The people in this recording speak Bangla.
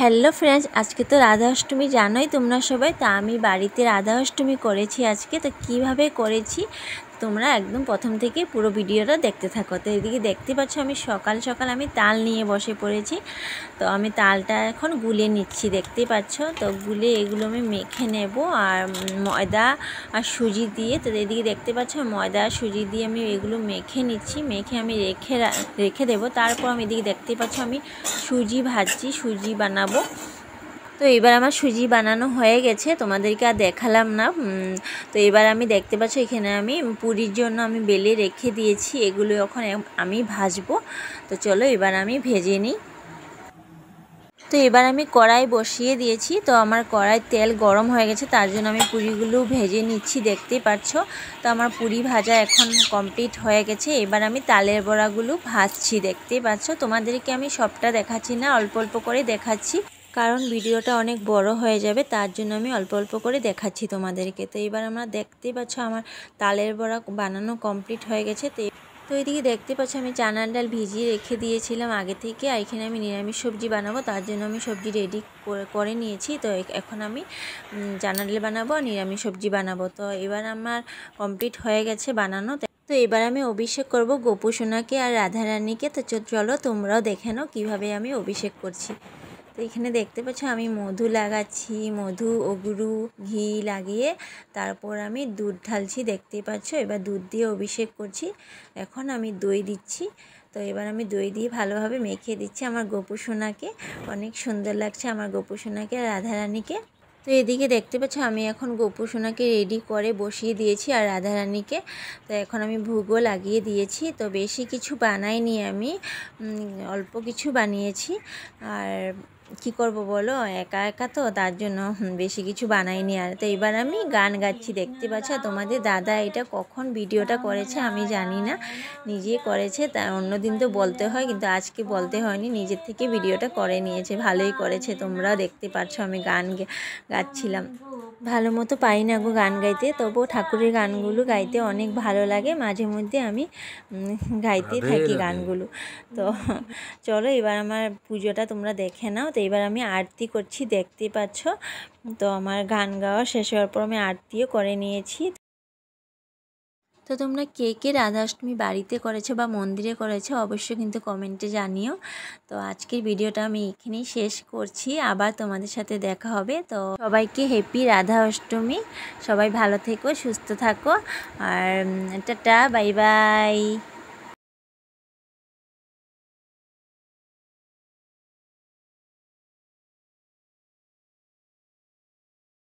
হ্যালো ফ্রেন্ডস, আজকে তো রাধা অষ্টমী জানোই তোমরা সবাই। তা আমি বাড়িতে রাধা অষ্টমী করেছি আজকে। তো কিভাবে করেছি তোমরা একদম প্রথম থেকে পুরো ভিডিওটা দেখতে থাকো। তো এদিকে দেখতে পাচ্ছ আমি সকাল সকাল আমি তাল নিয়ে বসে পড়েছি। তো আমি তালটা এখন গুলে নিচ্ছি, দেখতেই পাচ্ছ। তো গুলে এগুলো আমি মেখে নেব আর ময়দা আর সুজি দিয়ে। তো এদিকে দেখতে পাচ্ছ ময়দা আর সুজি দিয়ে আমি এগুলো মেখে নিচ্ছি, মেখে আমি রেখে দেবো। তারপর আমি এদিকে দেখতে পাচ্ছ আমি সুজি ভাজছি, সুজি বানাবো। তো এবার আমার সুজি বানানো হয়ে গেছে, তোমাদেরকে আর দেখালাম না। তো এবার আমি দেখতে পাচ্ছ এখানে আমি পুরির জন্য আমি বেলে রেখে দিয়েছি, এগুলো এখন আমি ভাজবো। তো চলো এবার আমি ভেজে নিই। তো এবার আমি কড়াই বসিয়ে দিয়েছি। তো আমার কড়াই তেল গরম হয়ে গেছে, তার জন্য আমি পুরিগুলো ভেজে নিচ্ছি, দেখতেই পাচ্ছ। তো আমার পুরি ভাজা এখন কমপ্লিট হয়ে গেছে। এবার আমি তালের বড়াগুলো ভাজছি, দেখতেই পাচ্ছ। তোমাদেরকে আমি সবটা দেখাচ্ছি না, অল্প অল্প করে দেখাচ্ছি, কারণ ভিডিওটা অনেক বড় হয়ে যাবে, তার জন্য আমি অল্প অল্প করে দেখাচ্ছি তোমাদেরকে। তো এবার আমরা দেখতেই পাচ্ছ আমার তালের বড়া বানানো কমপ্লিট হয়ে গেছে। তো এদিকে দেখতে পাচ্ছ আমি চানার ডাল ভিজিয়ে রেখে দিয়েছিলাম আগে থেকে। আর এখানে আমি নিরামিষ সবজি বানাবো, তার জন্য আমি সবজি রেডি করে নিয়েছি। তো এখন আমি চানার ডাল বানাবো আর নিরামিষ সবজি বানাবো। তো এবার আমার কমপ্লিট হয়ে গেছে বানানো। তো এবার আমি অভিষেক করব গোপু সোনাকে আর রাধারানীকে। তো চলো তোমরাও দেখে নাও কীভাবে আমি অভিষেক করছি। তো এখানে দেখতে পাচ্ছ আমি মধু লাগাচ্ছি, মধু অগুরু ঘি লাগিয়ে তারপর আমি দুধ ঢালছি, দেখতেই পাচ্ছ। এবার দুধ দিয়ে অভিষেক করছি। এখন আমি দই দিচ্ছি। তো এবার আমি দই দিয়ে ভালোভাবে মেখে দিচ্ছি আমার গোপু সোনাকে। অনেক সুন্দর লাগছে আমার গোপু সোনাকে আর রাধারানীকে। তো এদিকে দেখতে পাচ্ছ আমি এখন গোপু সোনাকে রেডি করে বসিয়ে দিয়েছি আর রাধারানীকে। তো এখন আমি ভোগও লাগিয়ে দিয়েছি। তো বেশি কিছু বানাইনি আমি, অল্প কিছু বানিয়েছি। আর কি করব বলো, একা একা তো, তার জন্য বেশি কিছু বানাইনি। আর তো এবার আমি গান গাচ্ছি, দেখতে পাচ্ছ। তোমাদের দাদা এটা কখন ভিডিওটা করেছে আমি জানি না, নিজেই করেছে। তা অন্যদিন তো বলতে হয়, কিন্তু আজকে বলতে হয়নি, নিজের থেকে ভিডিওটা করে নিয়েছে, ভালোই করেছে। তোমরাও দেখতে পাচ্ছ আমি গান গাচ্ছিলাম। ভালো মতো পারি না গো গান গাইতে, তবুও ঠাকুরের গানগুলো গাইতে অনেক ভালো লাগে, মাঝে মধ্যে আমি গাইতে থাকি গানগুলো। তো চলো এবার আমার পুজোটা তোমরা দেখে নাও। তো এবার আমি আরতি করছি, দেখতেই পাচ্ছ। তো আমার গান গাওয়া শেষ হওয়ার পর আমি আরতিও করে নিয়েছি। তো তোমরা কে কে রাধা অষ্টমী বাড়িতে করেছো বা মন্দিরে করেছো অবশ্যই কিন্তু কমেন্টে জানিও। তো আজকের ভিডিওটা আমি এখানেই শেষ করছি, আবার তোমাদের সাথে দেখা হবে। তো সবাইকে হ্যাপি রাধা অষ্টমী, সবাই ভালো থেকো, সুস্থ থাকো, আর টাটা, বাই বাই।